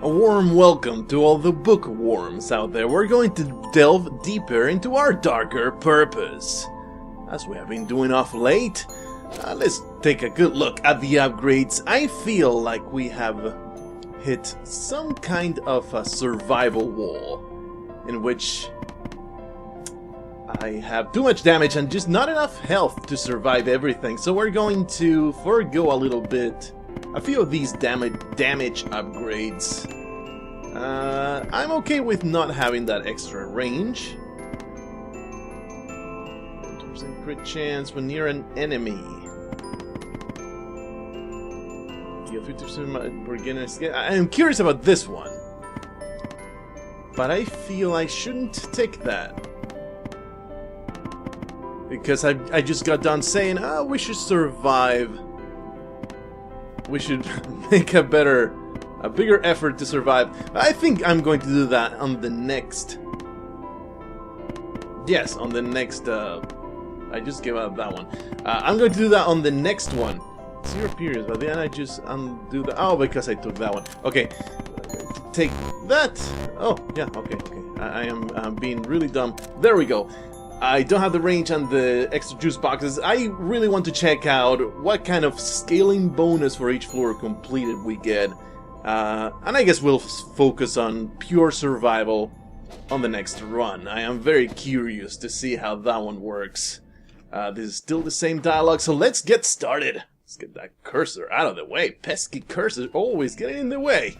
A warm welcome to all the bookworms out there. We're going to delve deeper into our darker purpose. As we have been doing off late, let's take a good look at the upgrades. I feel like we have hit some kind of a survival wall in which I have too much damage and just not enough health to survive everything. So we're going to forego a little bit a few of these damage upgrades. I'm okay with not having that extra range. 20% crit chance when near an enemy. You have 50% beginner skill. I'm curious about this one, but I feel I shouldn't take that. Because I just got done saying, we should survive. We should make a bigger effort to survive. I think I'm going to do that on the next... Yes, on the next... I just gave up that one. I'm going to do that on the next one. 0 periods, but then I just undo the... Oh, because I took that one. Okay, take that. Oh, yeah, okay. I am being really dumb. There we go. I don't have the range on the extra juice boxes. I really want to check out what kind of scaling bonus for each floor completed we get. And I guess we'll focus on pure survival on the next run. I am very curious to see how that one works. This is still the same dialogue, so let's get started. Let's get that cursor out of the way. Pesky cursor always getting in the way.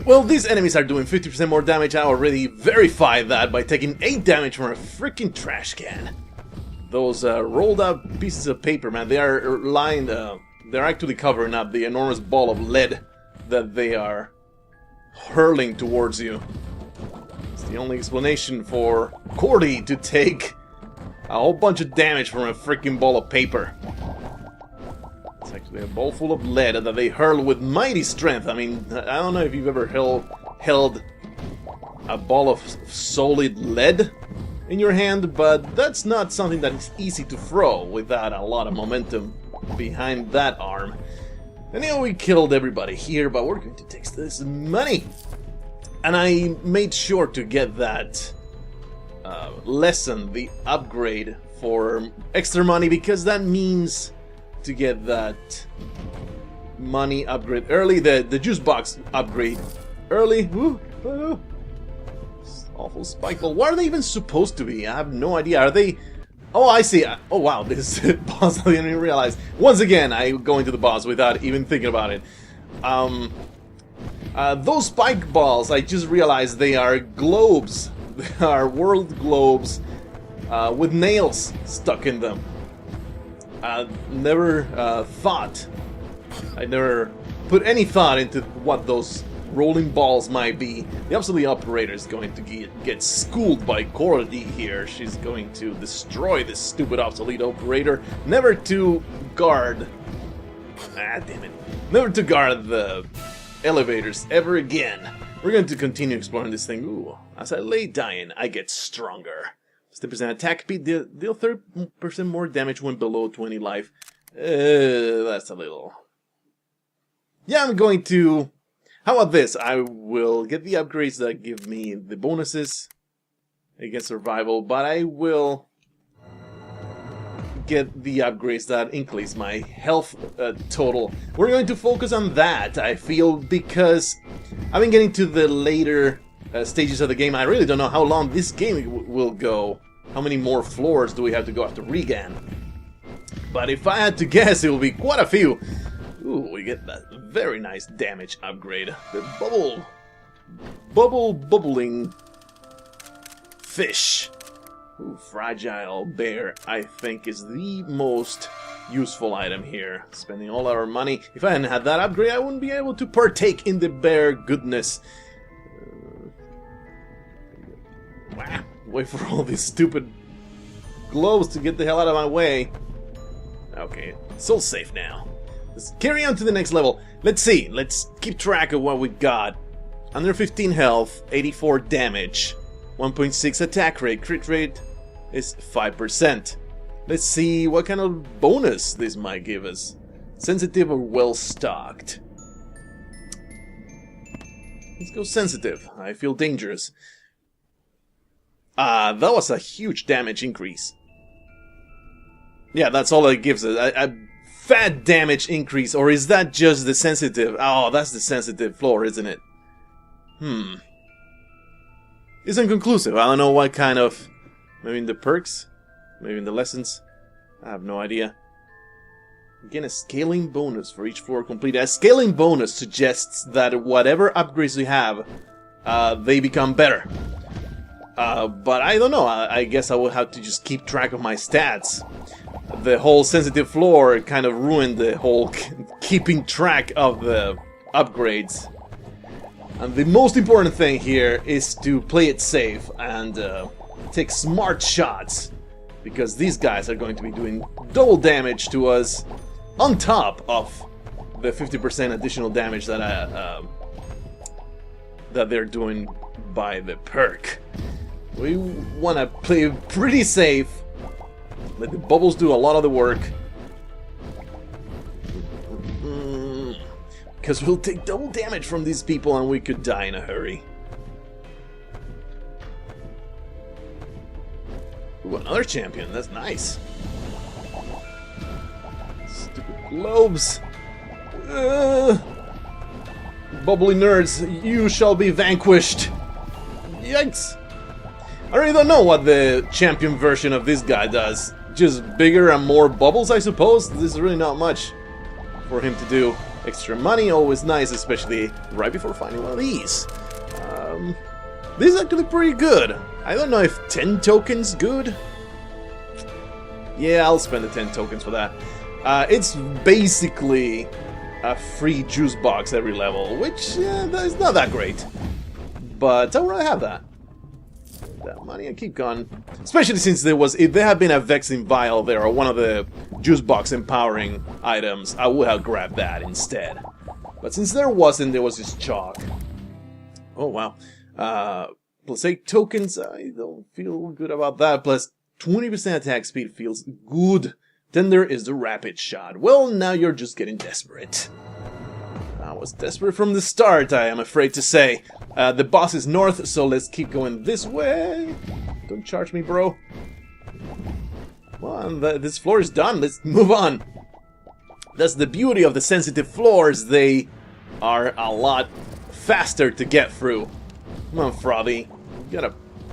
Well, these enemies are doing 50% more damage. I already verified that by taking 8 damage from a freaking trash can. Those rolled up pieces of paper, man, they are lined, they're actually covering up the enormous ball of lead that they are hurling towards you. It's the only explanation for Cordy to take a whole bunch of damage from a freaking ball of paper. It's actually a bowl full of lead that they hurl with mighty strength. I mean, I don't know if you've ever held a ball of solid lead in your hand, but that's not something that is easy to throw without a lot of momentum behind that arm. And you know, we killed everybody here, but we're going to take this money. And I made sure to get that lesson, the upgrade, for extra money, because that means to get that money upgrade early, the juice box upgrade early. Ooh. Awful spike ball. What are they even supposed to be? I have no idea. Are they... Oh, I see. Oh, wow. This boss, I didn't even realize. Once again, I go into the boss without even thinking about it. Those spike balls, I just realized they are globes. They are world globes with nails stuck in them. I never I never put any thought into what those rolling balls might be. The obsolete operator is going to get schooled by Cordy here. She's going to destroy this stupid obsolete operator. Never to guard... Ah, damn it. Never to guard the elevators ever again. We're going to continue exploring this thing. Ooh, as I lay dying, I get stronger. 10% attack speed, deal 30% more damage when below 20 life. That's a little... Yeah, I'm going to... How about this? I will get the upgrades that give me the bonuses against survival, but I will get the upgrades that increase my health total. We're going to focus on that, I feel, because I've been getting to the later stages of the game. I really don't know how long this game will go. How many more floors do we have to go after Regan? But if I had to guess, it will be quite a few. Ooh, we get that very nice damage upgrade. The bubbling fish. Ooh, fragile bear, I think, is the most useful item here. Spending all our money. If I hadn't had that upgrade, I wouldn't be able to partake in the bear goodness. Wow. Wait for all these stupid globes to get the hell out of my way. Okay, it's all safe now. Let's carry on to the next level. Let's see, let's keep track of what we got. Under 15 health, 84 damage, 1.6 attack rate, crit rate is 5%. Let's see what kind of bonus this might give us. Sensitive or well stocked. Let's go sensitive. I feel dangerous. That was a huge damage increase. Yeah, that's all it gives us. A fat damage increase, or is that just the sensitive? Oh, that's the sensitive floor, isn't it? It's inconclusive. I don't know what kind of... Maybe in the perks? Maybe in the lessons? I have no idea. Again, a scaling bonus for each floor completed. A scaling bonus suggests that whatever upgrades we have, they become better. But I don't know. I guess I will have to just keep track of my stats. The whole sensitive floor kind of ruined the whole keeping track of the upgrades. And the most important thing here is to play it safe and take smart shots. Because these guys are going to be doing double damage to us on top of the 50% additional damage that that they're doing by the perk. We want to play pretty safe. Let the bubbles do a lot of the work. Because we'll take double damage from these people and we could die in a hurry. Ooh, another champion. That's nice. Stupid globes. Bubbly nerds, you shall be vanquished. Yikes. I really don't know what the champion version of this guy does. Just bigger and more bubbles, I suppose? This is really not much for him to do. Extra money, always nice, especially right before finding one of these. This is actually pretty good. I don't know if 10 tokens good. Yeah, I'll spend the 10 tokens for that. It's basically a free juice box every level, which is not that great. But I would rather have that. That money and keep going. Especially since if there had been a Vexing Vial there or one of the juice box empowering items, I would have grabbed that instead. But since there wasn't, there was just chalk. Oh wow. Plus 8 tokens, I don't feel good about that. Plus 20% attack speed feels good. Then there is the rapid shot. Well, now you're just getting desperate. I was desperate from the start, I am afraid to say. The boss is north, so let's keep going this way. Don't charge me, bro. Well, this floor is done. Let's move on. That's the beauty of the sensitive floors. They are a lot faster to get through. Come on, Frothy.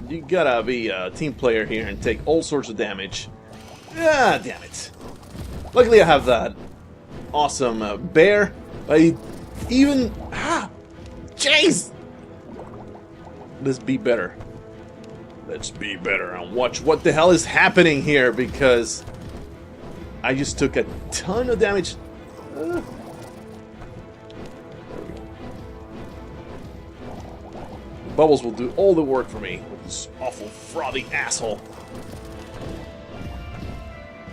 You gotta be a team player here and take all sorts of damage. Ah, damn it. Luckily I have that awesome bear. Jeez! Let's be better. Let's be better and watch what the hell is happening here, because I just took a ton of damage. Bubbles will do all the work for me with this awful frothy asshole.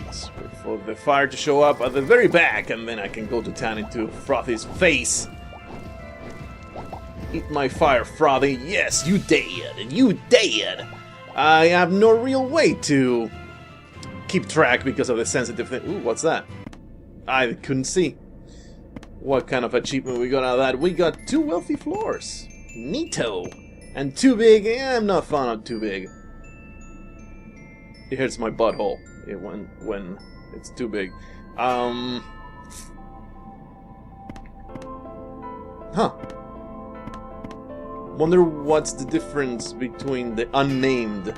Let's wait for the fire to show up at the very back, and then I can go to town into Frothy's face. Eat my fire, Frothy. Yes, you dead. You dead. I have no real way to keep track because of the sensitive thing. Ooh, what's that? I couldn't see. What kind of achievement we got out of that? We got 2 wealthy floors. Neato. And too big. I'm not fond of too big. It hurts my butthole when it's too big. Huh. Wonder what's the difference between the unnamed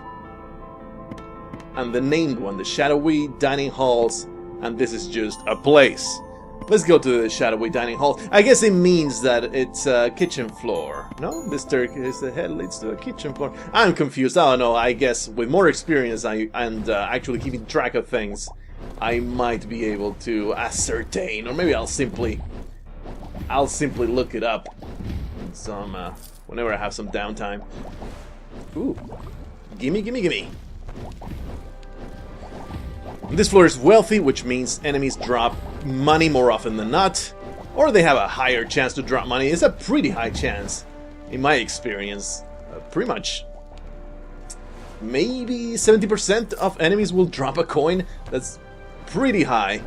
and the named one. The shadowy dining halls, and this is just a place. Let's go to the shadowy dining hall. I guess it means that it's a kitchen floor. No? This staircase ahead leads to a kitchen floor. I'm confused. I don't know. I guess with more experience and actually keeping track of things, I might be able to ascertain, or maybe I'll simply look it up some whenever I have some downtime. Ooh. Gimme, gimme, gimme. This floor is wealthy, which means enemies drop money more often than not, or they have a higher chance to drop money. It's a pretty high chance, in my experience. Pretty much, maybe 70% of enemies will drop a coin. That's pretty high.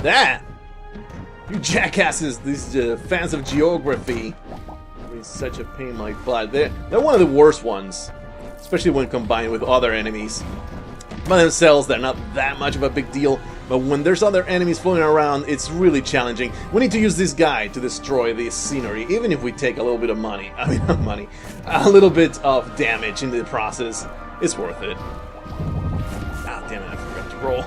That, you jackasses, these fans of geography, It's such a pain in my butt. They're one of the worst ones, especially when combined with other enemies. By themselves, they're not that much of a big deal, but when there's other enemies floating around, it's really challenging. We need to use this guy to destroy this scenery, even if we take a little bit of money. I mean, not money. A little bit of damage in the process. It's worth it. Ah, damn it, I forgot to roll.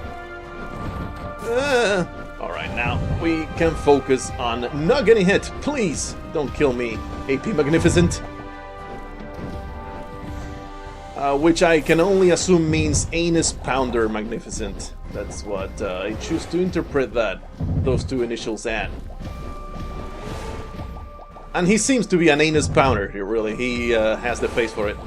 Alright, now we can focus on not getting hit. Please, don't kill me, AP Magnificent. Which I can only assume means Anus Pounder Magnificent. That's what I choose to interpret those two initials at. And he seems to be an Anus Pounder here, really. He has the face for it.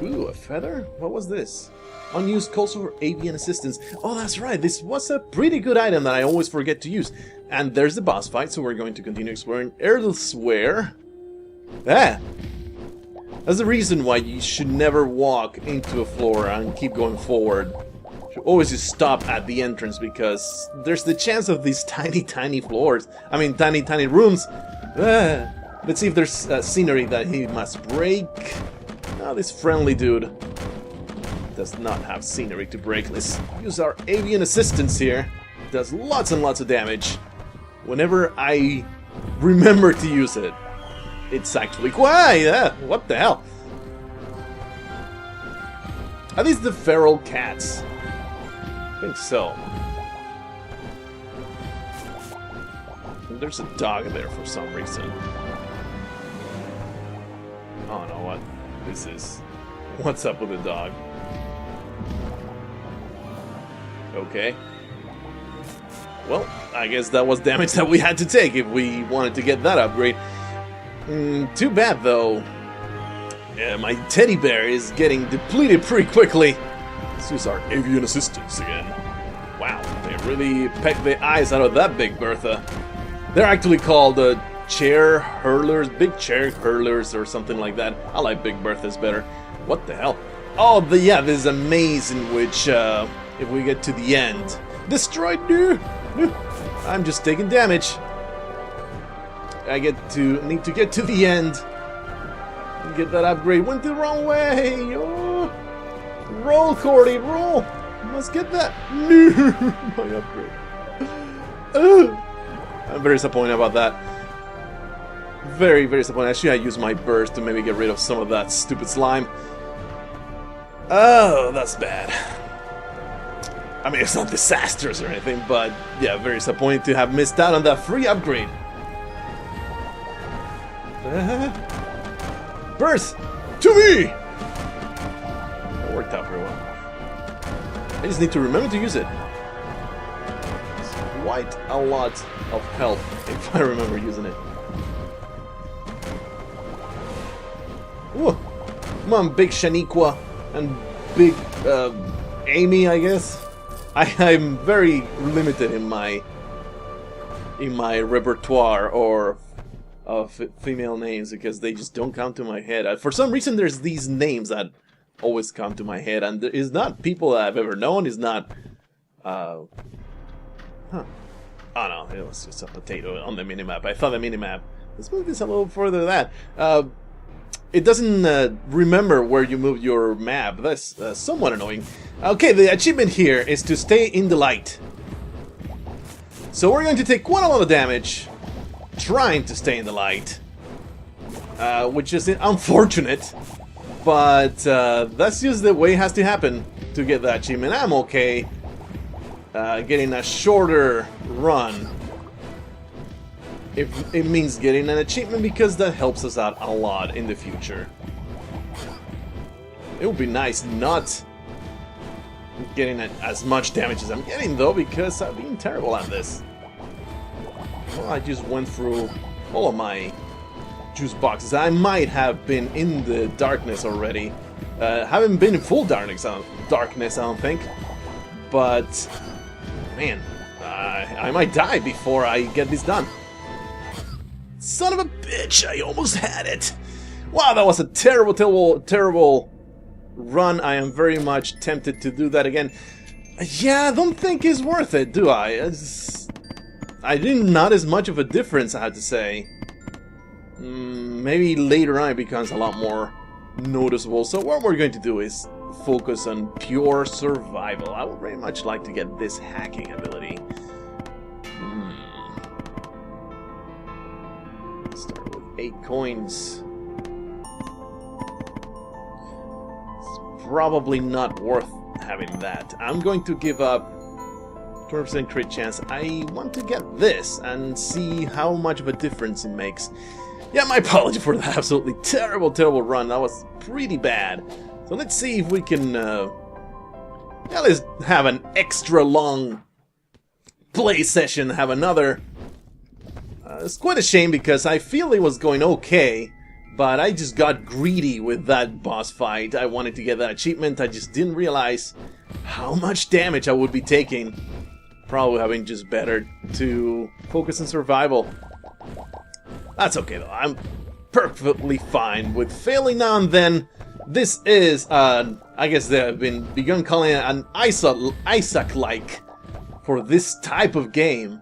Ooh, a feather? What was this? Unused calls for avian assistance. Oh, that's right. This was a pretty good item that I always forget to use. And there's the boss fight, so we're going to continue exploring elsewhere. Ah! That's the reason why you should never walk into a floor and keep going forward. You should always just stop at the entrance, because there's the chance of these tiny, tiny floors. I mean, tiny, tiny rooms. Ah! Let's see if there's scenery that he must break. Oh, this friendly dude does not have scenery to break. Let's use our avian assistance here. Does lots and lots of damage. Whenever I remember to use it. It's actually quite, what the hell? Are these the feral cats? I think so. And there's a dog there for some reason. Oh no, what this is? What's up with the dog? Okay. Well, I guess that was damage that we had to take if we wanted to get that upgrade. Too bad, though. Yeah, my teddy bear is getting depleted pretty quickly. Let's use our avian assistance again. Wow, they really pecked the eyes out of that Big Bertha. They're actually called chair hurlers, big chair hurlers or something like that. I like Big Berthas better. What the hell? Oh, yeah, this is a maze in which, if we get to the end... Destroyed! I'm just taking damage. I need to get to the end. Get that upgrade. Went the wrong way. Oh. Roll, Cordy, roll. Must get that. No, my upgrade. I'm very disappointed about that. Very, very disappointed. Actually, I used my burst to maybe get rid of some of that stupid slime. Oh, that's bad. I mean, it's not disastrous or anything, but yeah, very disappointed to have missed out on that free upgrade. Burst! To me! That worked out very well. I just need to remember to use it. It's quite a lot of health if I remember using it. Ooh. Come on, Big Shaniqua and Big Amy, I guess. I'm very limited in my repertoire or of female names because they just don't come to my head. For some reason, there's these names that always come to my head, and it's not people that I've ever known. It's not. Oh no, it was just a potato on the minimap. I thought the minimap. Let's move this a little further than that. It doesn't remember where you move your map. That's somewhat annoying. Okay, the achievement here is to stay in the light. So we're going to take quite a lot of damage trying to stay in the light, which is unfortunate, but that's just the way it has to happen to get that achievement. I'm okay getting a shorter run if it means getting an achievement, because that helps us out a lot in the future. It would be nice not getting as much damage as I'm getting, though, because I've been terrible at this. Well, I just went through all of my juice boxes. I might have been in the darkness already. Haven't been in full darkness, I don't think. But, man, I might die before I get this done. Son of a bitch, I almost had it. Wow, that was a terrible, terrible, terrible run. I am very much tempted to do that again. Yeah, I don't think it's worth it, do I? I didn't notice much of a difference, I have to say. Maybe later on it becomes a lot more noticeable. So what we're going to do is focus on pure survival. I would very much like to get this hacking ability. Let's start with 8 coins. It's probably not worth having that. I'm going to give up 20% crit chance. I want to get this and see how much of a difference it makes. Yeah, my apology for that absolutely terrible run. That was pretty bad. So let's see if we can, yeah, let's have an extra long play session, have another. It's quite a shame because I feel it was going okay, but I just got greedy with that boss fight. I wanted to get that achievement. I just didn't realize how much damage I would be taking. Probably having just better to focus on survival. That's okay though, I'm perfectly fine with failing now and then. This is, I guess they have begun calling it an Isaac-like for this type of game.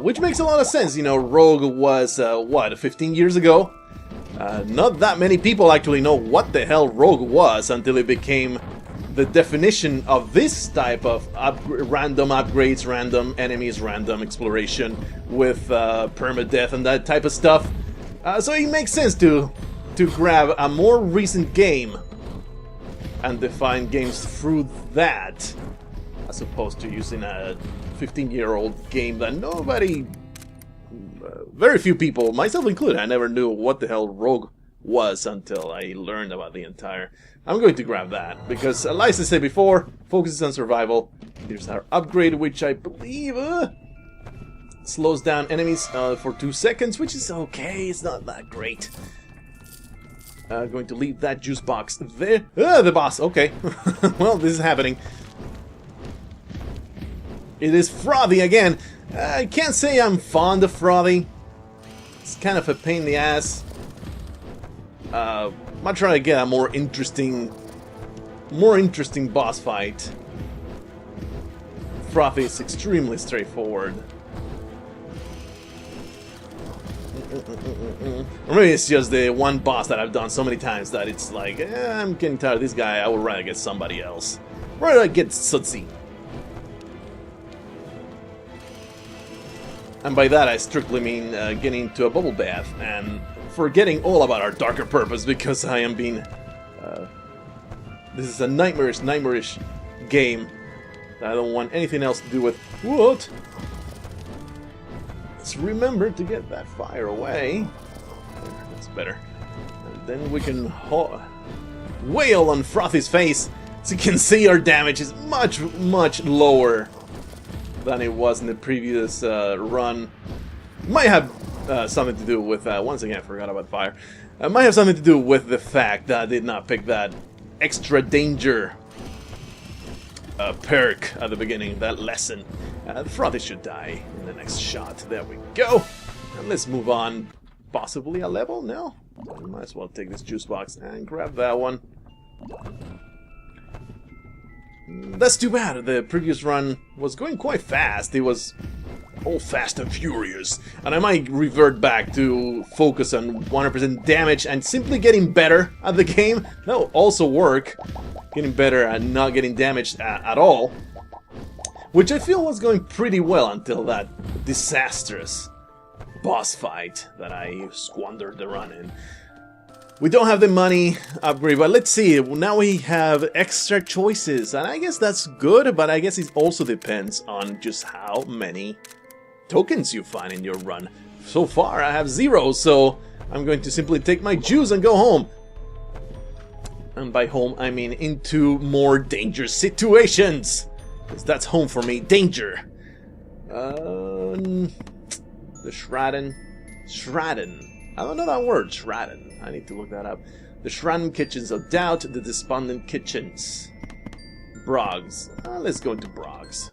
Which makes a lot of sense, you know, Rogue was, what, 15 years ago? Not that many people actually know what the hell Rogue was until it became the definition of this type of random upgrades, random enemies, random exploration with permadeath and that type of stuff. So it makes sense to grab a more recent game and define games through that, as opposed to using a 15-year-old game that nobody, very few people, myself included, I never knew what the hell Rogue was until I learned about the entire. I'm going to grab that, because like I said before, focuses on survival. Here's our upgrade, which I believe slows down enemies for 2 seconds, which is okay, it's not that great. Going to leave that juice box there. The boss, okay. Well, this is happening. It is Frothy again. I can't say I'm fond of Frothy. It's kind of a pain in the ass. I'm trying to get a more interesting boss fight. Frothy is extremely straightforward. Or maybe it's just the one boss that I've done so many times that it's like, I'm getting tired of this guy, I would rather get somebody else. Rather get Sutsi. And by that I strictly mean getting into a bubble bath and forgetting all about our darker purpose, because I am being... this is a nightmarish game that I don't want anything else to do with. What? Let's remember to get that fire away. That's better. And then we can wail on Frothy's face. As you can see, our damage is much lower than it was in the previous run. Might have something to do with, once again I forgot about fire. It might have something to do with the fact that I did not pick that extra danger perk at the beginning, that lesson. The Frothy should die in the next shot. There we go. And let's move on. Possibly a level? No? I might as well take this juice box and grab that one. That's too bad. The previous run was going quite fast. It was all fast and furious. And I might revert back to focus on 100% damage and simply getting better at the game. That will also work. Getting better at not getting damaged at all. Which I feel was going pretty well until that disastrous boss fight that I squandered the run in. We don't have the money upgrade, but let's see. Now we have extra choices, and I guess that's good, but I guess it also depends on just how many tokens you find in your run. So far, I have 0, so I'm going to simply take my juice and go home. And by home, I mean into more dangerous situations. Because that's home for me. Danger. The Shradden. I don't know that word, Shradden. I need to look that up. The Shradden Kitchens of Doubt. The Despondent Kitchens. Blargh's. Let's go into Blargh's.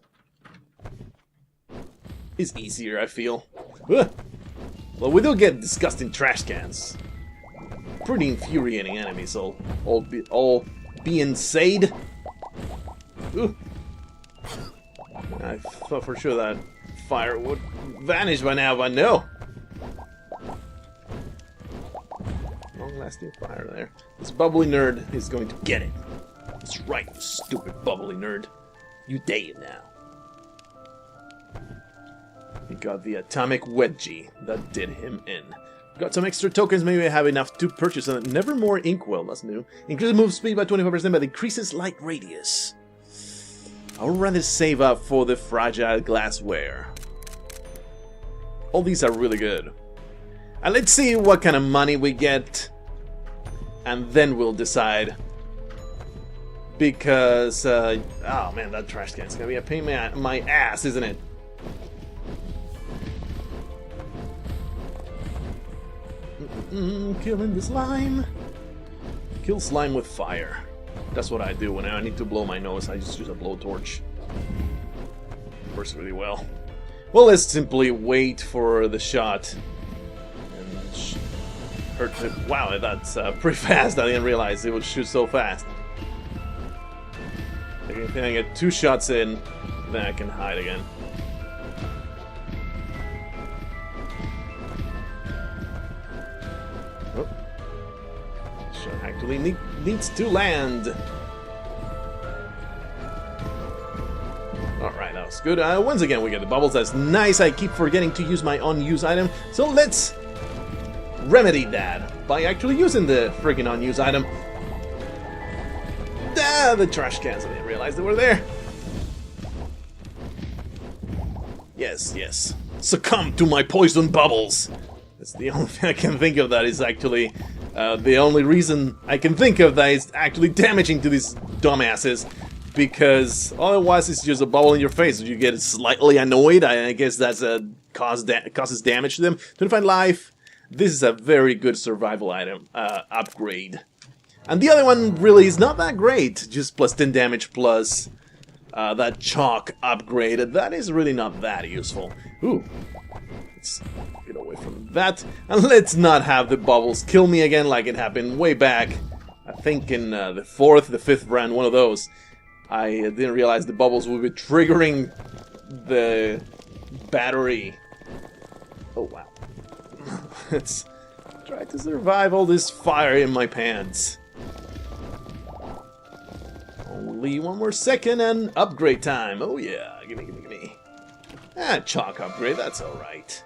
It's easier, I feel. Well, we do get disgusting trash cans. Pretty infuriating enemies, all being said. Ooh. I thought for sure that fire would vanish by now, but no. Long-lasting fire there. This bubbly nerd is going to get it. That's right, you stupid bubbly nerd. You dead now. He got the atomic wedgie that did him in. Got some extra tokens, maybe I have enough to purchase a Nevermore Inkwell, that's new. Increases move speed by 25% but decreases light radius. I would rather save up for the fragile glassware. All these are really good. And let's see what kind of money we get. And then we'll decide. Because, oh man, that trash can's gonna be a pain in my ass, isn't it? Killing the slime. Kill slime with fire. That's what I do when I need to blow my nose. I just use a blowtorch. Works really well. Well, let's simply wait for the shot. And hurt it. Wow, that's pretty fast. I didn't realize it would shoot so fast. I think I get 2 shots in, then I can hide again. Oh. Shot actually needs to land. Alright, that was good. Once again, we get the bubbles. That's nice. I keep forgetting to use my unused item. So let's remedy that by actually using the freaking unused item. Ah, the trash cans. I didn't realize they were there. Yes, yes. Succumb to my poison bubbles. That's the only thing I can think of that is actually... the only reason I can think of that is actually damaging to these dumbasses. Because otherwise it's just a bubble in your face. If you get slightly annoyed, I guess that's causes damage to them. 25 life. This is a very good survival item upgrade. And the other one really is not that great. Just plus 10 damage plus that chalk upgrade. That is really not that useful. Ooh. Let's get away from that. And let's not have the bubbles kill me again like it happened way back. I think in the 4th, the 5th round, one of those. I didn't realize the bubbles would be triggering the battery. Oh, wow. Let's try to survive all this fire in my pants. Only one more second and upgrade time. Oh, yeah. Gimme, gimme, gimme. Ah, chalk upgrade. That's alright.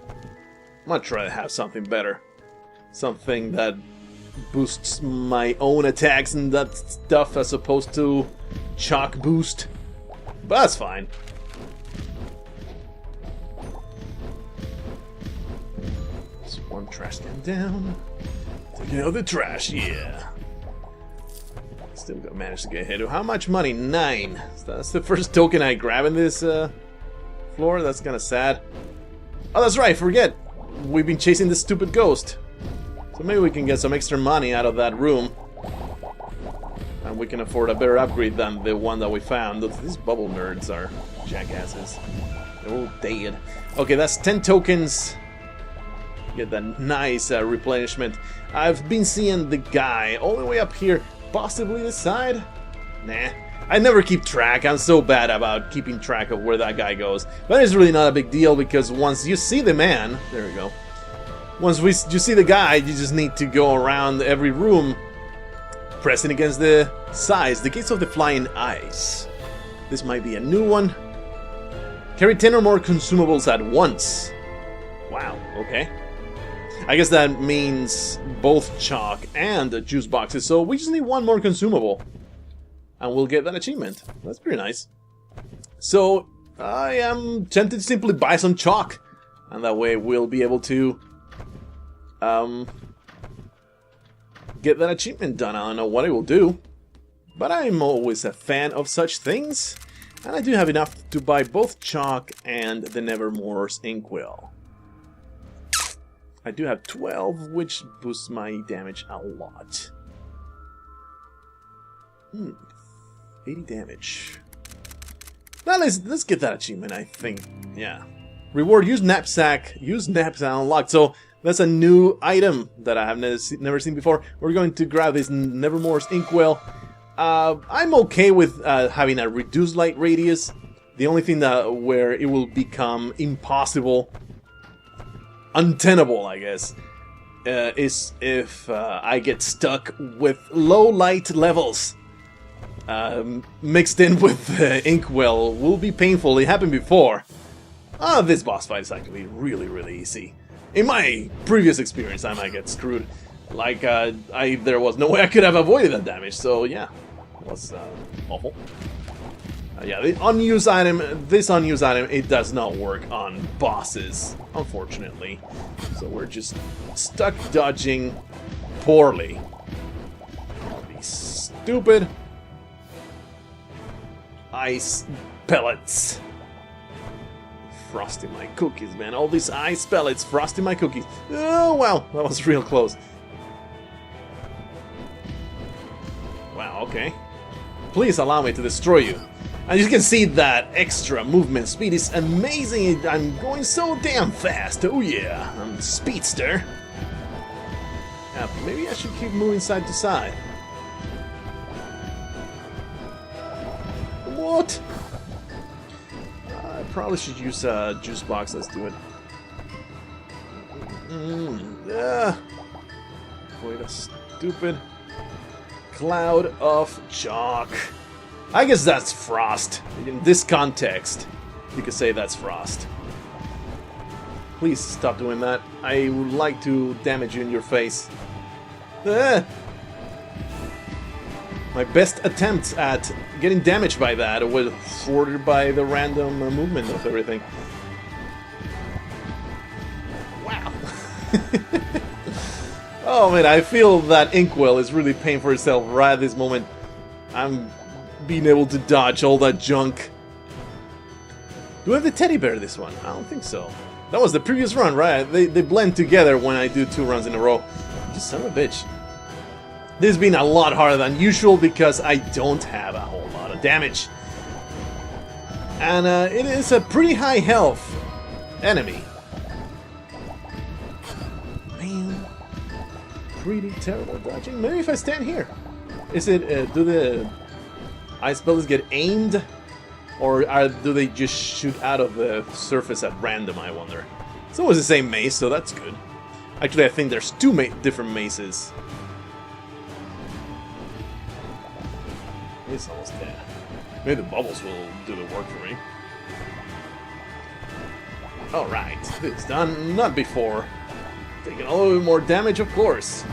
I'm gonna try to have something better. Something that boosts my own attacks and that stuff as opposed to chalk boost. But that's fine. Just one trash can down. Taking out the trash, yeah. Still gonna manage to get hit. How much money? 9. So that's the first token I grab in this floor. That's kind of sad. Oh, that's right. Forget. We've been chasing this stupid ghost. So maybe we can get some extra money out of that room. And we can afford a better upgrade than the one that we found. These bubble nerds are jackasses. They're all dead. Okay, that's 10 tokens. Get that nice replenishment. I've been seeing the guy all the way up here. Possibly this side? Nah. I never keep track. I'm so bad about keeping track of where that guy goes. But it's really not a big deal because once you see the man... There we go. Once you see the guy, you just need to go around every room pressing against the sides. The Gates of the Flying Eyes. This might be a new one. Carry 10 or more consumables at once. Wow, okay. I guess that means both chalk and juice boxes, so we just need one more consumable. And we'll get that achievement. That's pretty nice. So, I am tempted to simply buy some chalk. And that way we'll be able to get that achievement done. I don't know what it will do, but I'm always a fan of such things, and I do have enough to buy both chalk and the Nevermore's Inkwell. I do have 12, which boosts my damage a lot. 80 damage. Now let's get that achievement, I think. Yeah. Reward, use knapsack unlocked. So that's a new item that I have never seen before. We're going to grab this Nevermore's Inkwell. I'm okay with having a reduced light radius, The only thing that where it will become impossible, untenable, I guess, is if I get stuck with low light levels. Mixed in with Inkwell will be painful. It happened before. This boss fight is actually really easy. In my previous experience, I might get screwed. Like, there was no way I could have avoided that damage, so yeah. It was awful. Yeah, the unused item, this unused item, it does not work on bosses, unfortunately. So we're just stuck dodging poorly. Be stupid. Ice pellets. Frosting my cookies, man. All these ice pellets frosting my cookies. Oh, wow. That was real close. Wow, okay. Please allow me to destroy you. And you can see that extra movement speed is amazing. I'm going so damn fast. Oh, yeah. I'm a speedster. Maybe I should keep moving side to side. What? I probably should use juice box. Let's do it. Wait a stupid cloud of chalk. I guess that's frost. In this context, you could say that's frost. Please stop doing that. I would like to damage you in your face. My best attempt at getting damaged by that was thwarted by the random movement of everything. Wow. Oh man, I feel that Inkwell is really paying for itself right at this moment. I'm being able to dodge all that junk. Do I have the teddy bear this one? I don't think so. That was the previous run, right? They blend together when I do 2 runs in a row. Just son of a bitch. This has been a lot harder than usual because I don't have a whole lot of damage. And it is a pretty high health enemy. Man, pretty terrible dodging. Maybe if I stand here. Is it, do the ice pellets get aimed? Or do they just shoot out of the surface at random, I wonder? It's always the same mace, so that's good. Actually, I think there's 2 different maces. It's almost dead. Maybe the bubbles will do the work for me. Alright, this is done. Not before. Taking a little bit more damage, of course.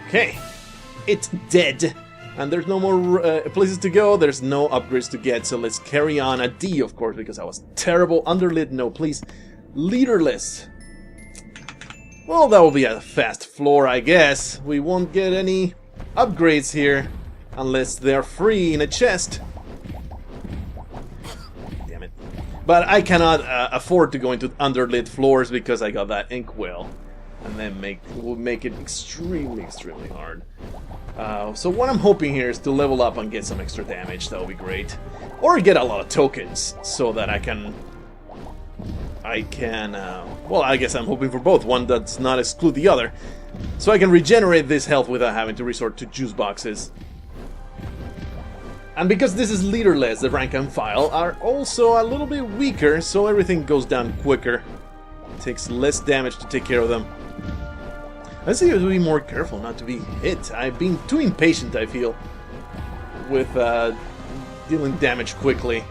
Okay. It's dead. And there's no more places to go. There's no upgrades to get. So let's carry on a D, of course, because I was terrible. Underlit, no, please. Leaderless. Well, that will be a fast floor, I guess. We won't get any upgrades here. Unless they're free in a chest. Damn it. But I cannot afford to go into underlit floors because I got that Inkwell. And then will make it extremely hard. So what I'm hoping here is to level up and get some extra damage. That would be great. Or get a lot of tokens so that I can... well, I guess I'm hoping for both. One does not exclude the other. So I can regenerate this health without having to resort to juice boxes. And because this is leaderless, the rank and file are also a little bit weaker, so everything goes down quicker. It takes less damage to take care of them. I think I have to be more careful not to be hit. I've been too impatient, I feel, with dealing damage quickly.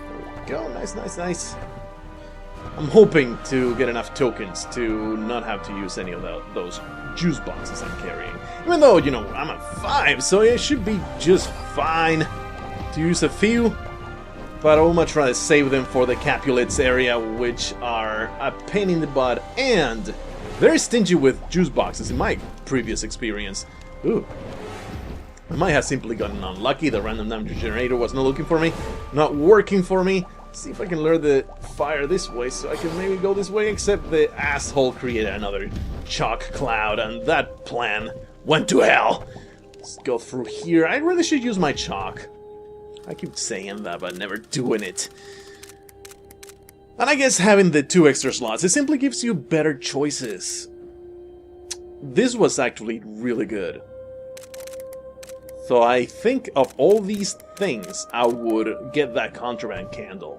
There we go, nice. I'm hoping to get enough tokens to not have to use any of those juice boxes I'm carrying. Even though, you know, I'm at 5, so it should be just fine to use a few. But I would much rather save them for the Capulets area, which are a pain in the butt and very stingy with juice boxes in my previous experience. Ooh. I might have simply gotten unlucky. The random damage generator was not looking for me, not working for me. See if I can lure the fire this way so I can maybe go this way, except the asshole created another chalk cloud and that plan went to hell. Let's go through here. I really should use my chalk. I keep saying that but never doing it. And I guess having the 2 extra slots, it simply gives you better choices. This was actually really good. So I think of all these things, I would get that contraband candle.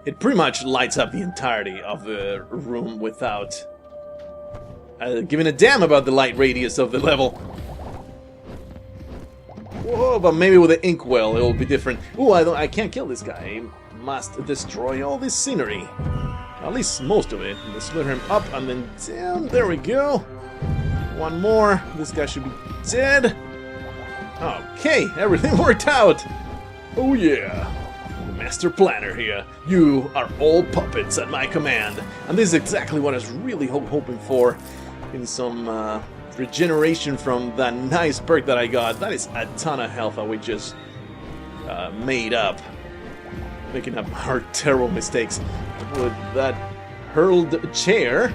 It pretty much lights up the entirety of the room without giving a damn about the light radius of the level. Whoa, but maybe with the inkwell it'll be different. Ooh, I can't kill this guy. I must destroy all this scenery. At least most of it. Let's split him up and then down. There we go. One more. This guy should be dead. Okay, everything worked out. Oh yeah. The master planner here. You are all puppets at my command. And this is exactly what I was really hoping for. In some regeneration from that nice perk that I got. That is a ton of health that we just made up. Making up our terrible mistakes with that hurled chair.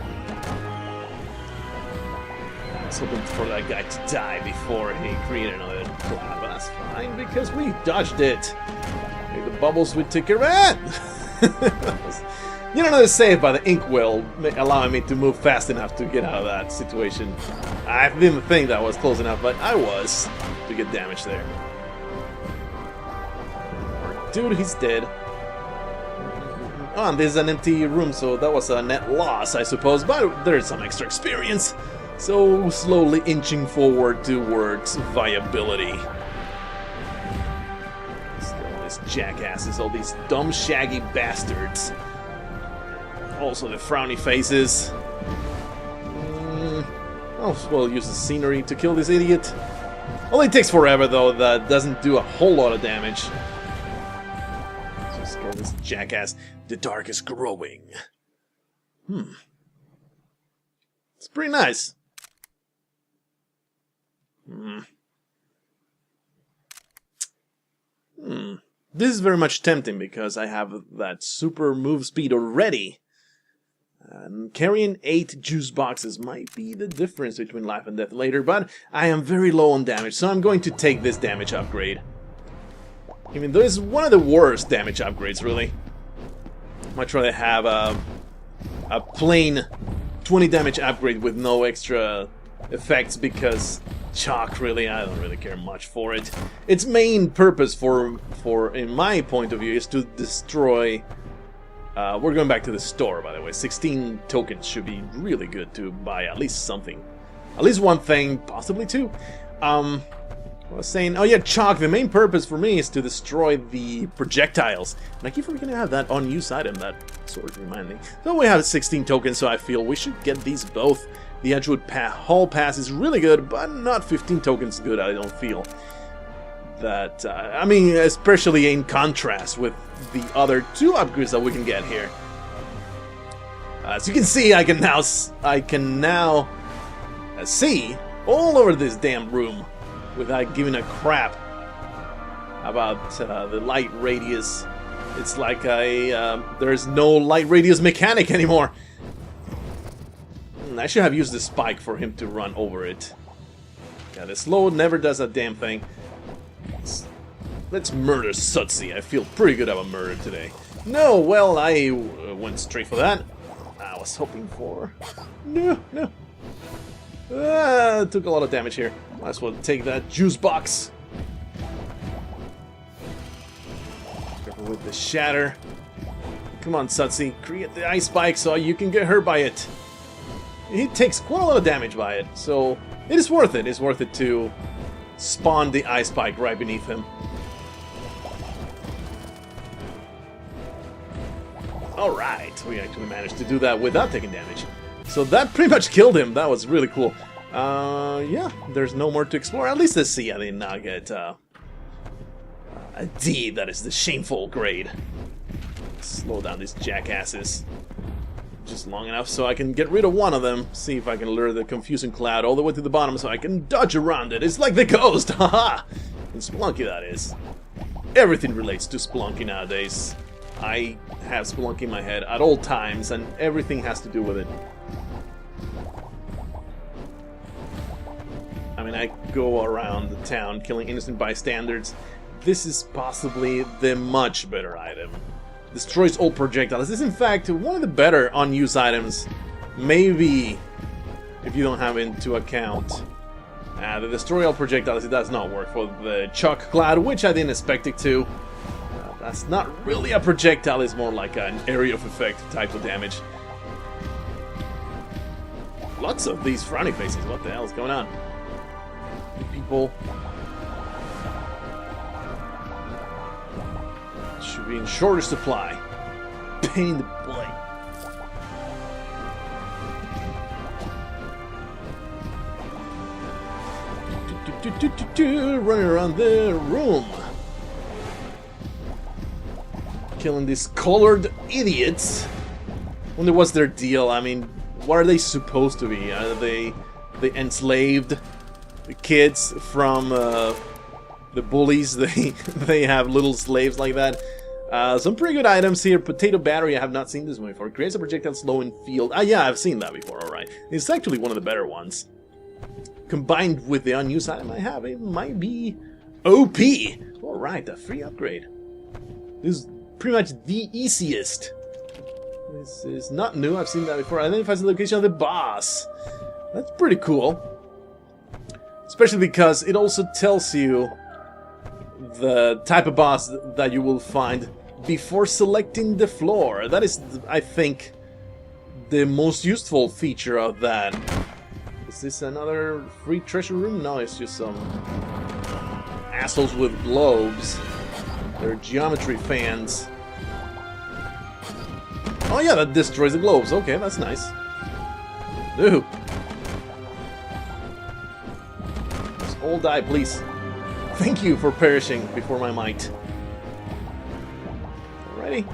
I was hoping for that guy to die before he created another cloud, but that's fine because we dodged it. Maybe the bubbles would take care of it. You don't know, saved by the inkwell, allowing me to move fast enough to get out of that situation. I didn't think that was close enough, but I was to get damage there. Dude, he's dead. Oh, and there's an empty room, so that was a net loss, I suppose, but there's some extra experience. So, slowly inching forward towards viability. Still, these jackasses, all these dumb, shaggy bastards. Also, the frowny faces. Oh, well, use the scenery to kill this idiot. Only takes forever, though. That doesn't do a whole lot of damage. Just kill this jackass. The dark is growing. It's pretty nice. This is very much tempting because I have that super move speed already. And carrying 8 juice boxes might be the difference between life and death later, but I am very low on damage, so I'm going to take this damage upgrade. Even though it's one of the worst damage upgrades, really. Much rather have a plain 20 damage upgrade with no extra effects, because chalk, really, I don't really care much for it. Its main purpose for in my point of view, is to destroy... we're going back to the store, by the way. 16 tokens should be really good to buy at least something. At least one thing, possibly two. I was saying, oh yeah, chalk, the main purpose for me is to destroy the projectiles. And I keep forgetting to have that unused item, that sort of remind me. So we have 16 tokens, so I feel we should get these both. The Edgewood Hall Pass is really good, but not 15 tokens good, I don't feel. That, I mean, especially in contrast with the other 2 upgrades that we can get here. As you can see, I can now see all over this damn room without giving a crap about the light radius. It's like there's no light radius mechanic anymore. I should have used the spike for him to run over it. Yeah, the Laude never does a damn thing. Let's murder Sutsi. I feel pretty good about murder today. No, well, I went straight for that. I was hoping for... No. Took a lot of damage here. Might as well take that juice box. Careful with the shatter. Come on, Sutsi. Create the ice spike so you can get hurt by it. He takes quite a lot of damage by it, so it is worth it. It's worth it to spawn the ice spike right beneath him. Alright, we actually managed to do that without taking damage. So that pretty much killed him. That was really cool. Yeah, there's no more to explore. At least let's see. I did not get a D. That is the shameful grade. Slow down these jackasses. Just long enough so I can get rid of one of them. See if I can lure the confusing cloud all the way to the bottom so I can dodge around it. It's like the ghost! Haha! And Spelunky, that is. Everything relates to Spelunky nowadays. I have Spelunky in my head at all times, and everything has to do with it. I mean, I go around the town killing innocent bystanders. This is possibly the much better item. Destroys all projectiles. This is in fact one of the better unused items. Maybe if you don't have into account The destroy all projectiles, it does not work for the Chalk Cloud, which I didn't expect it to. That's not really a projectile, it's more like an area of effect type of damage. Lots of these frowny faces, what the hell is going on? People should be in shorter supply. Pain in the butt. Running around the room, killing these colored idiots. Wonder what's their deal. I mean, what are they supposed to be? Are they enslaved kids from the bullies? They have little slaves like that. Some pretty good items here. Potato battery, I have not seen this one before. Creates a projectile slow in field. Ah, yeah, I've seen that before, alright. It's actually one of the better ones. Combined with the unused item I have, it might be OP. Alright, a free upgrade. This is pretty much the easiest. This is not new, I've seen that before. Identifies the location of the boss. That's pretty cool. Especially because it also tells you the type of boss that you will find before selecting the floor. That is, I think, the most useful feature of that. Is this another free treasure room? No, it's just some assholes with globes. They're geometry fans. Oh yeah, that destroys the globes. Okay, that's nice. Ooh. Let's all die, please. Thank you for perishing before my might. Alrighty.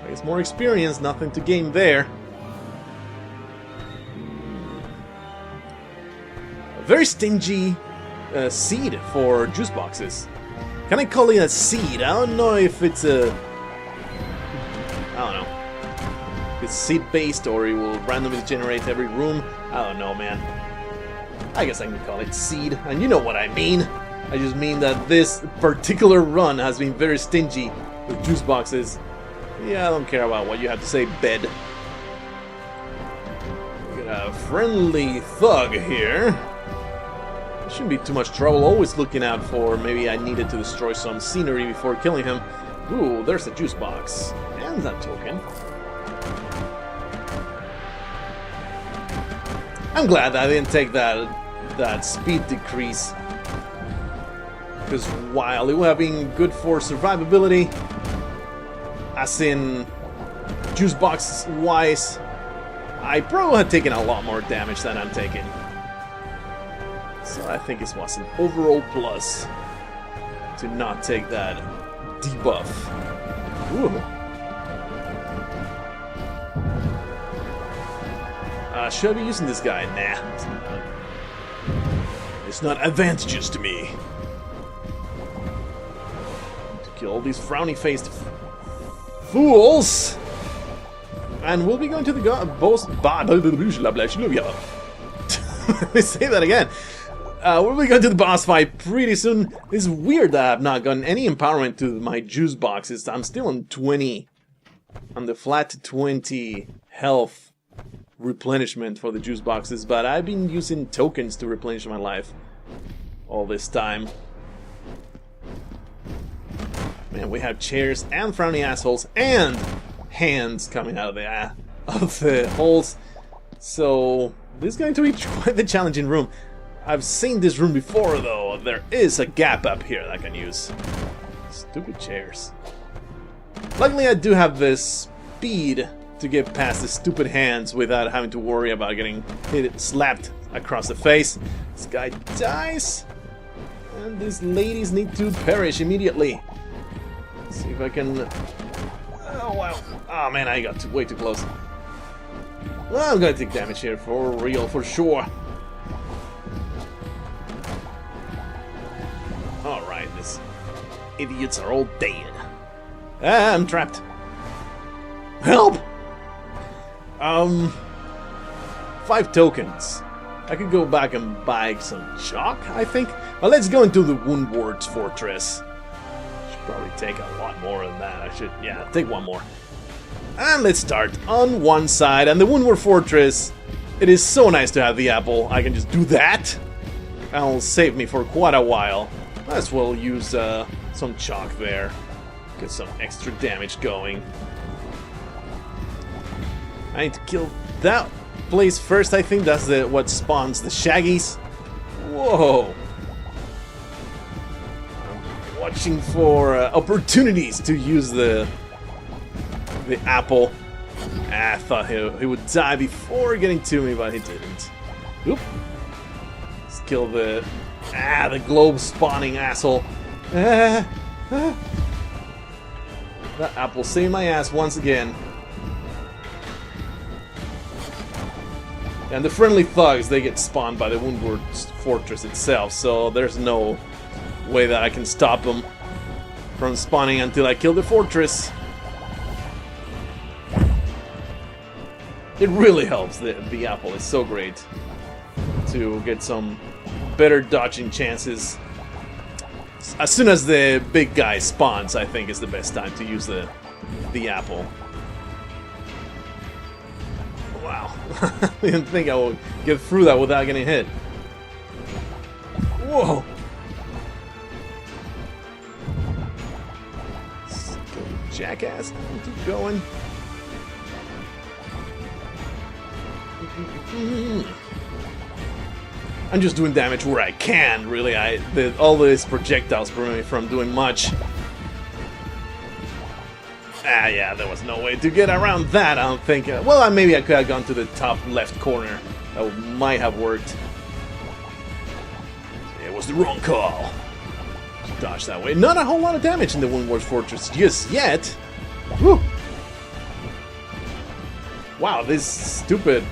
I guess more experience, nothing to gain there. Very stingy seed for juice boxes. Can I call it a seed? I don't know if it's a... I don't know. If it's seed-based or it will randomly generate every room. I don't know, man. I guess I can call it seed, and you know what I mean. I just mean that this particular run has been very stingy with juice boxes. Yeah, I don't care about what you have to say, bed. We got a friendly thug here. Shouldn't be too much trouble, always looking out for maybe I needed to destroy some scenery before killing him. Ooh, there's a juice box. And that token. I'm glad I didn't take that speed decrease. Because while it would have been good for survivability, as in juice box wise, I probably had taken a lot more damage than I'm taking. So I think it was an overall plus to not take that debuff. Ooh. Should I be using this guy? Nah. It's not advantageous to me. To kill all these frowny-faced fools. And we'll be going to the boss. Let me say that again. We'll be going to the boss fight pretty soon. It's weird that I've not gotten any empowerment to my juice boxes. I'm still on 20. On the flat 20 health replenishment for the juice boxes, but I've been using tokens to replenish my life all this time. Man, we have chairs and frowny assholes and hands coming out of the holes. So this is going to be quite the challenging room. I've seen this room before, though. There is a gap up here that I can use. Stupid chairs. Luckily, I do have the speed to get past the stupid hands without having to worry about getting slapped across the face. This guy dies. And these ladies need to perish immediately. Let's see if I can... Oh, wow. Oh, man, I got way too close. Well, I'm gonna take damage here for real, for sure. Alright, these idiots are all dead. Ah, I'm trapped. Help! 5 tokens. I could go back and buy some chalk, I think. But let's go into the Woundward's Fortress. Should probably take a lot more than that. Yeah, take one more. And let's start on one side. And the Woundward Fortress, it is so nice to have the apple. I can just do that. That'll save me for quite a while. Might as well use some chalk there. Get some extra damage going. I need to kill that place first. I think that's what spawns the Shaggies. Whoa! I'm watching for opportunities to use the apple. I thought he would die before getting to me, but he didn't. Oop! Let's kill the globe spawning asshole. That apple saved my ass once again. And the friendly thugs, they get spawned by the Woundward Fortress itself, so there's no way that I can stop them from spawning until I kill the fortress. It really helps. The apple is so great to get some better dodging chances. As soon as the big guy spawns, I think is the best time to use the apple. Wow. I didn't think I would get through that without getting hit. Whoa! Jackass. Keep going. I'm just doing damage where I can, really. All these projectiles prevent me from doing much. Yeah, there was no way to get around that, I don't think. Well, maybe I could have gone to the top left corner. That might have worked. It was the wrong call. Dodge that way. Not a whole lot of damage in the Woundward Fortress just yet. Whew. Wow, these stupid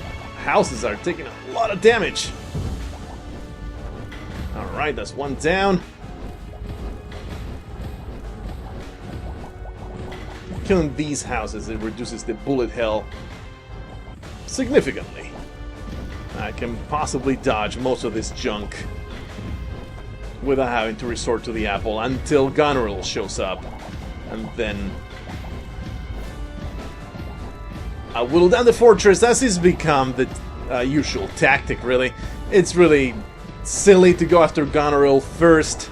houses are taking a lot of damage. Alright, that's one down. Killing these houses, it reduces the bullet hell significantly. I can possibly dodge most of this junk without having to resort to the apple until Goneril shows up. And then I whittle down the fortress, as has become the usual tactic, really. It's really silly to go after Goneril first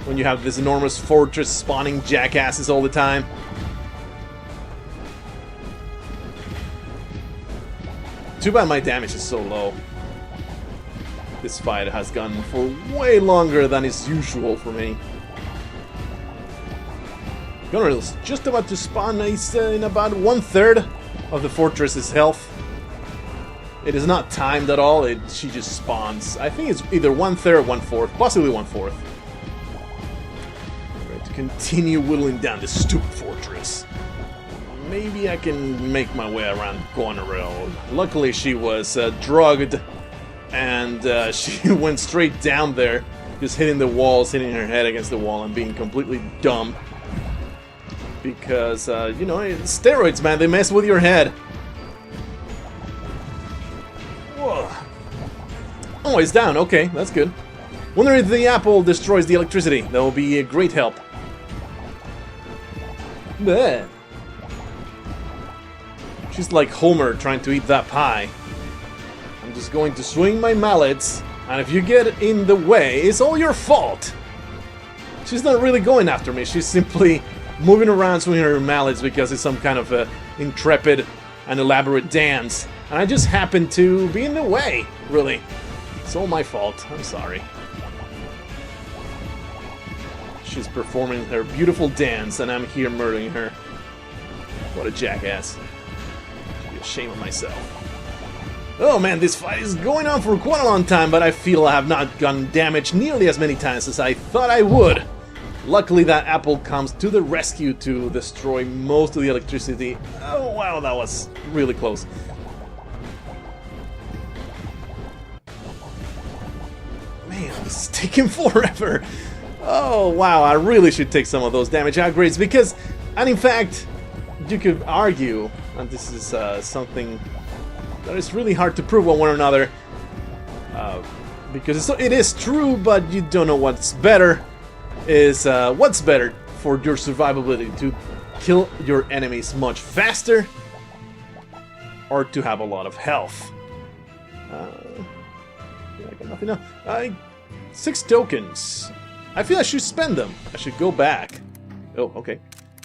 when you have this enormous fortress spawning jackasses all the time. Too bad my damage is so low. This fight has gone for way longer than is usual for me. Goneril's just about to spawn. He's in about 1/3 of the fortress's health. It is not timed at all. She just spawns. I think it's either 1/3 or 1/4, possibly 1/4. I'm going to continue whittling down this stupid fortress. Maybe I can make my way around Goneril. Luckily, she was drugged, and she went straight down there, just hitting the walls, hitting her head against the wall, and being completely dumb. Because, you know, steroids, man, they mess with your head. Whoa. Oh, it's down. Okay, that's good. Wonder if the apple destroys the electricity. That will be a great help. Bleh. She's like Homer trying to eat that pie. I'm just going to swing my mallets, and if you get in the way, it's all your fault. She's not really going after me. She's simply moving around swinging her mallets because it's some kind of intrepid and elaborate dance. And I just happen to be in the way, really. It's all my fault. I'm sorry. She's performing her beautiful dance, and I'm here murdering her. What a jackass. Shame of myself. Oh man, this fight is going on for quite a long time, but I feel I have not gotten damaged nearly as many times as I thought I would. Luckily, that apple comes to the rescue to destroy most of the electricity. Oh wow, that was really close. Man, this is taking forever. Oh wow, I really should take some of those damage upgrades because, and in fact, you could argue, and this is something that is really hard to prove on one another, because it is true, but you don't know what's better. What's better for your survivability, to kill your enemies much faster, or to have a lot of health? I got nothing else. 6 tokens. I feel I should spend them. I should go back. Oh, okay.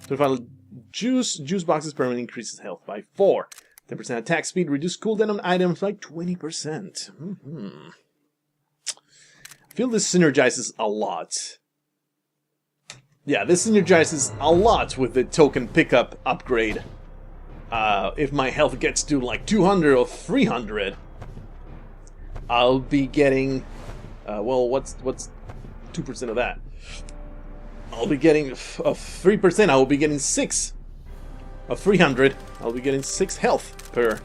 25 juice boxes permanently increases health by 4. 10% attack speed, reduce cooldown on items by 20%. I feel this synergizes a lot. Yeah, this synergizes a lot with the token pickup upgrade. If my health gets to like 200 or 300, I'll be getting... well, what's 2% of that? I'll be getting 3%. I will be getting 6 of 300. I'll be getting 6 health per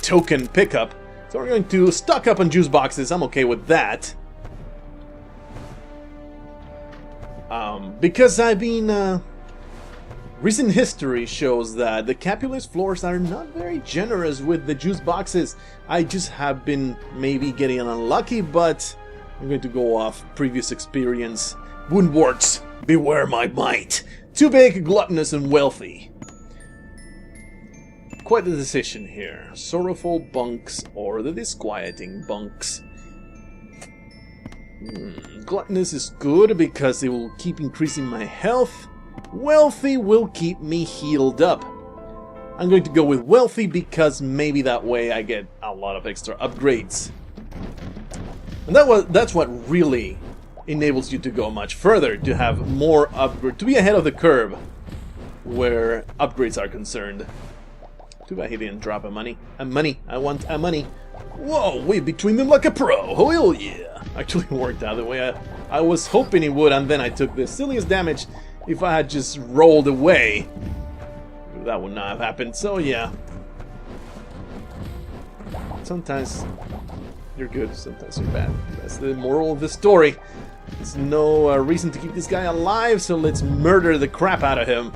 token pickup. So we're going to stock up on juice boxes. I'm okay with that. Because I've been... recent history shows that the capitalist floors are not very generous with the juice boxes. I just have been maybe getting unlucky, but I'm going to go off previous experience. Woundwarts, beware my might. Too big, gluttonous, and wealthy. Quite the decision here. Sorrowful bunks or the disquieting bunks. Gluttonous is good because it will keep increasing my health. Wealthy will keep me healed up. I'm going to go with wealthy because maybe that way I get a lot of extra upgrades. And that's what really enables you to go much further, to have more upgrades, to be ahead of the curve where upgrades are concerned. Too bad he didn't drop a money. A money. I want a money. Whoa, we between them like a pro. Oh, hell yeah. Actually worked out the way I was hoping it would, and then I took the silliest damage. If I had just rolled away, that would not have happened. So yeah. Sometimes you're good, sometimes you're bad. That's the moral of the story. There's no reason to keep this guy alive, so let's murder the crap out of him.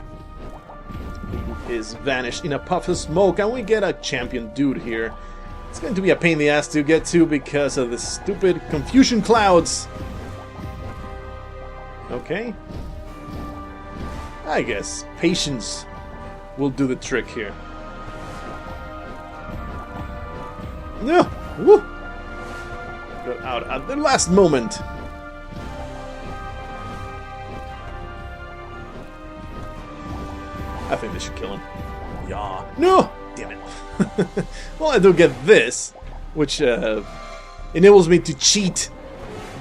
He is vanished in a puff of smoke, and we get a champion dude here. It's going to be a pain in the ass to get to because of the stupid confusion clouds. Okay. I guess patience will do the trick here. No! Woo! Got out at the last moment. I think they should kill him. Yeah. No! Damn it. Well, I do get this, which enables me to cheat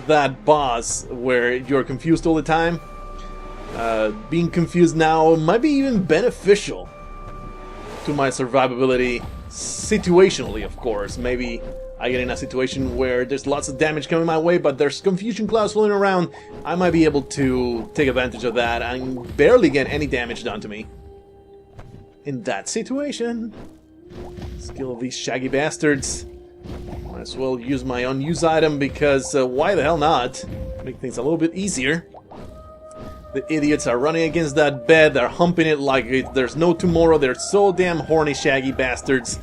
that boss where you're confused all the time. Being confused now might be even beneficial to my survivability, situationally, of course. Maybe I get in a situation where there's lots of damage coming my way, but there's confusion clouds floating around. I might be able to take advantage of that and barely get any damage done to me. In that situation, let's kill these shaggy bastards. Might as well use my unused item because why the hell not? Make things a little bit easier. The idiots are running against that bed, they're humping it like there's no tomorrow, they're so damn horny shaggy bastards.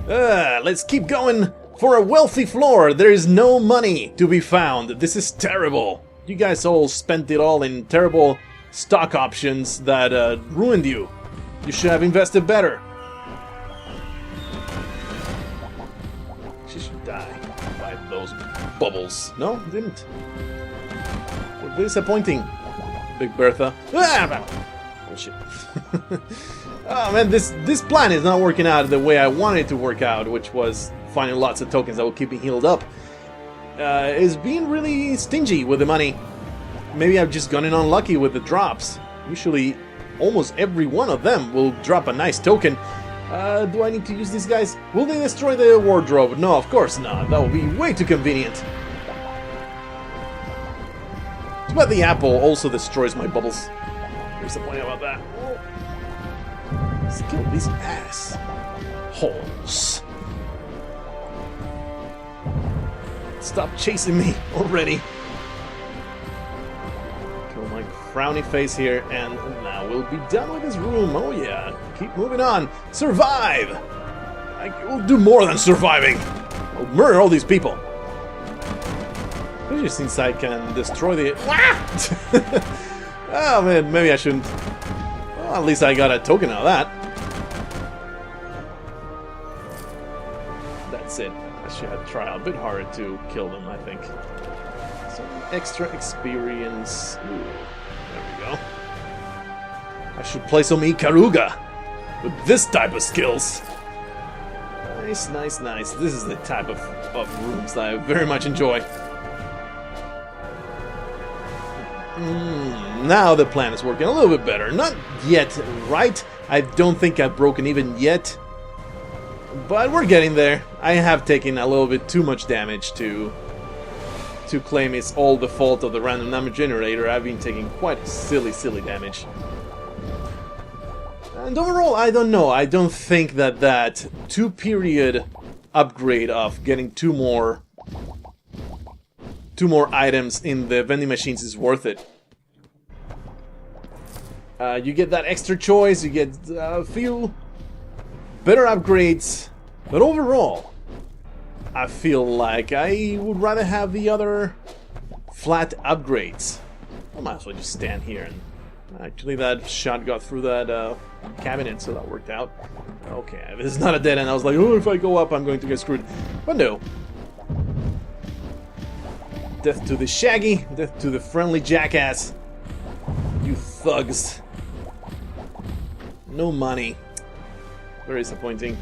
Let's keep going for a wealthy floor, there is no money to be found, this is terrible. You guys all spent it all in terrible stock options that ruined you. You should have invested better. She should die by those bubbles. No, didn't. Well, disappointing. Big Bertha. Bullshit. Oh man, this plan is not working out the way I wanted it to work out, which was finding lots of tokens that will keep me healed up. Is being really stingy with the money. Maybe I've just gone in unlucky with the drops. Usually, almost every one of them will drop a nice token. Do I need to use these guys? Will they destroy the wardrobe? No, of course not. That would be way too convenient. But the apple also destroys my bubbles. There's something about that. Let's kill these ass holes. Stop chasing me already. Kill my frowny face here, and now we'll be done with this room. Oh yeah, keep moving on. Survive! I will do more than surviving. I'll murder all these people. Especially since I can destroy the... Oh man, maybe I shouldn't. Well, at least I got a token out of that. That's it. I should have tried a bit harder to kill them, I think. Some extra experience. Ooh, there we go. I should play some Ikaruga with this type of skills. Nice, nice, nice. This is the type of rooms that I very much enjoy. Now the plan is working a little bit better. Not yet right. I don't think I've broken even yet. But we're getting there. I have taken a little bit too much damage to claim it's all the fault of the random number generator. I've been taking quite silly damage. And overall, I don't know. I don't think that 2-period upgrade of getting two more items in the vending machines is worth it. You get that extra choice, you get a few better upgrades, but overall, I feel like I would rather have the other flat upgrades. I might as well just stand here and... Actually, that shot got through that cabinet, so that worked out. Okay, this is not a dead end. I was like, oh, if I go up, I'm going to get screwed. But no. Death to the Shaggy. Death to the friendly jackass. You thugs. No money. Very disappointing.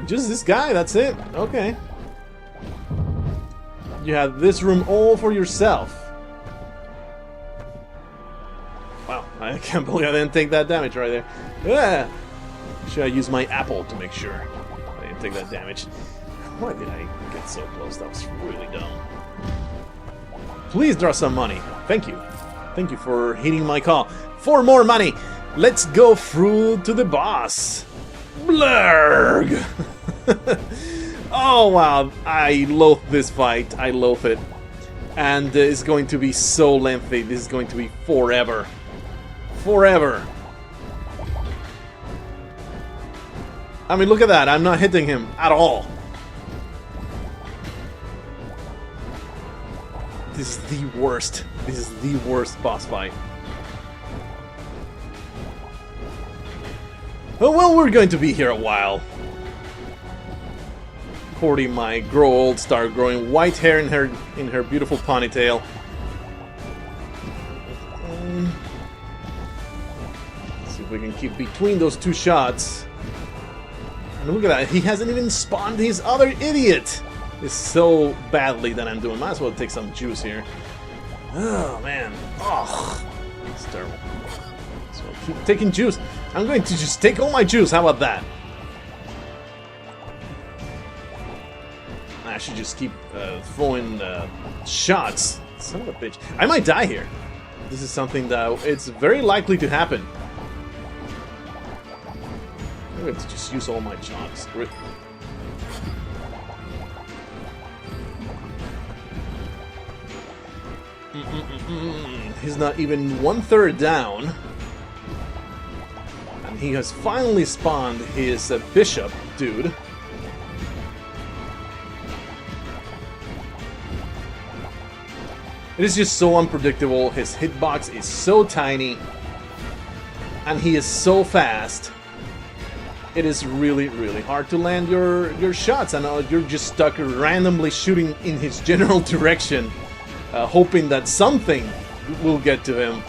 Just this guy, that's it. Okay. You have this room all for yourself. Wow, I can't believe I didn't take that damage right there. Yeah. Should I use my apple to make sure I didn't take that damage? Why did I get so close? That was really dumb. Please draw some money. Thank you. Thank you for heeding my call. For more money, let's go through to the boss. Blargh! Oh wow, I loathe this fight. I loathe it. And it's going to be so lengthy. This is going to be forever. Forever. I mean, look at that. I'm not hitting him at all. This is the worst. This is the worst boss fight. Oh, well, we're going to be here a while. Porty might grow old, start growing white hair in her beautiful ponytail. Let's see if we can keep between those two shots. And look at that, he hasn't even spawned his other idiot! It's so badly that I'm doing. Might as well take some juice here. Oh man. Oh, it's terrible. So I'll keep taking juice. I'm going to just take all my juice. How about that? I should just keep throwing shots. Son of a bitch. I might die here. This is something that it's very likely to happen. I'm going to just use all my shots. Screw it. He's not even 1/3 down. And he has finally spawned his bishop dude. It is just so unpredictable. His hitbox is so tiny. And he is so fast. It is really, really hard to land your shots. And you're just stuck randomly shooting in his general direction. Hoping that something will get to him.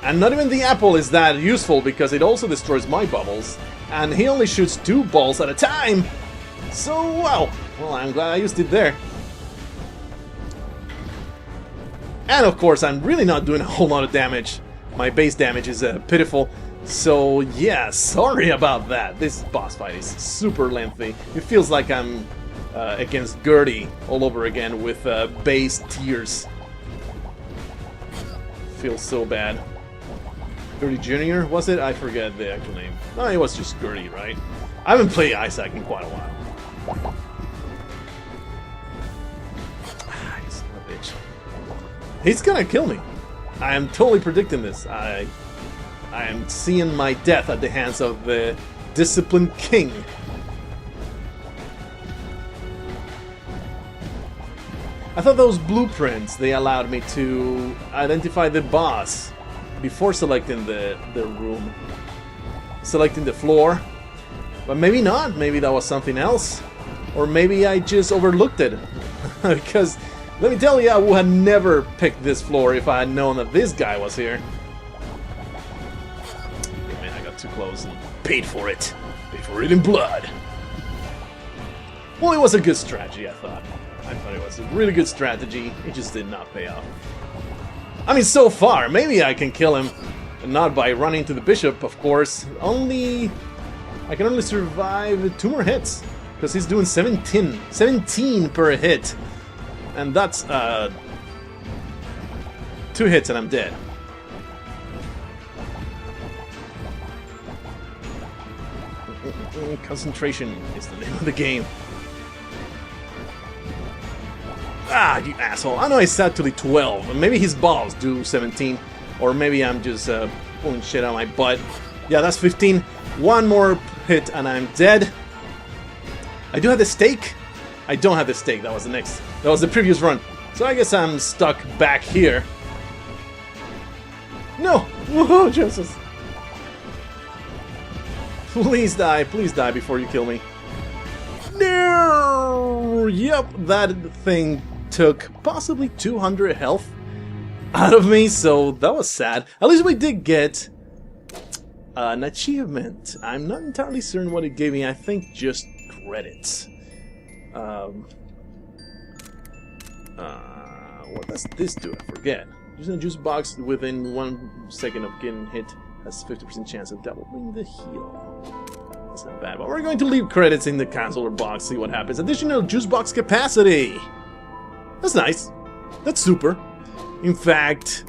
And not even the apple is that useful because it also destroys my bubbles. And he only shoots 2 balls at a time. So, well, I'm glad I used it there. And of course, I'm really not doing a whole lot of damage. My base damage is pitiful. So, yeah, sorry about that. This boss fight is super lengthy. It feels like I'm against Gertie all over again with base tears. Feels so bad. Gertie Jr., was it? I forget the actual name. No, it was just Gertie, right? I haven't played Isaac in quite a while. Son of a bitch. He's gonna kill me. I am totally predicting this. I am seeing my death at the hands of the disciplined king. I thought those blueprints, they allowed me to identify the boss before selecting the room. Selecting the floor. But maybe not. Maybe that was something else. Or maybe I just overlooked it. Because, let me tell you, I would have never picked this floor if I had known that this guy was here. Oh, man, I got too close and paid for it. Paid for it in blood. Well, it was a good strategy, I thought. I thought it was a really good strategy. It just did not pay off. I mean, so far, maybe I can kill him. Not by running to the bishop, of course. I can only survive 2 more hits. Because he's doing 17 per hit. And that's 2 hits and I'm dead. Concentration is the name of the game. Ah, you asshole. I know I said to the 12. Maybe his balls do 17. Or maybe I'm just pulling shit out of my butt. Yeah, that's 15. 1 more hit and I'm dead. I do have the stake. I don't have the stake. That was the previous run. So I guess I'm stuck back here. No! Whoa, Jesus! Please die before you kill me. No! Yep, that thing took possibly 200 health out of me, so that was sad. At least we did get an achievement. I'm not entirely certain what it gave me. I think just credits. What does this do? I forget. Using a juice box within 1 second of getting hit has 50% chance of doubling the heal. That's not bad, but we're going to leave credits in the counselor box, see what happens. Additional juice box capacity! That's nice. That's super. In fact,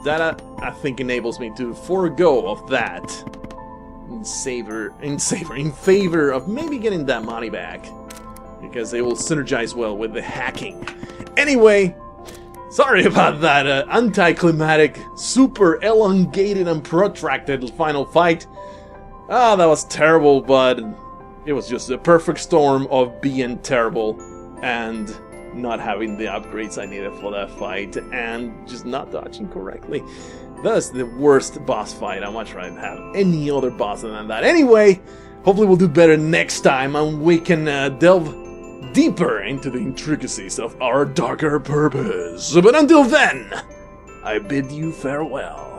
that I think enables me to forego of that in favor of maybe getting that money back. Because they will synergize well with the hacking. Anyway, sorry about that anticlimactic, super elongated and protracted final fight. Ah, that was terrible, but it was just a perfect storm of being terrible and not having the upgrades I needed for that fight and just not dodging correctly. That's the worst boss fight. I'd much rather have any other boss than that. Anyway, hopefully we'll do better next time and we can delve deeper into the intricacies of our darker purpose. But until then, I bid you farewell.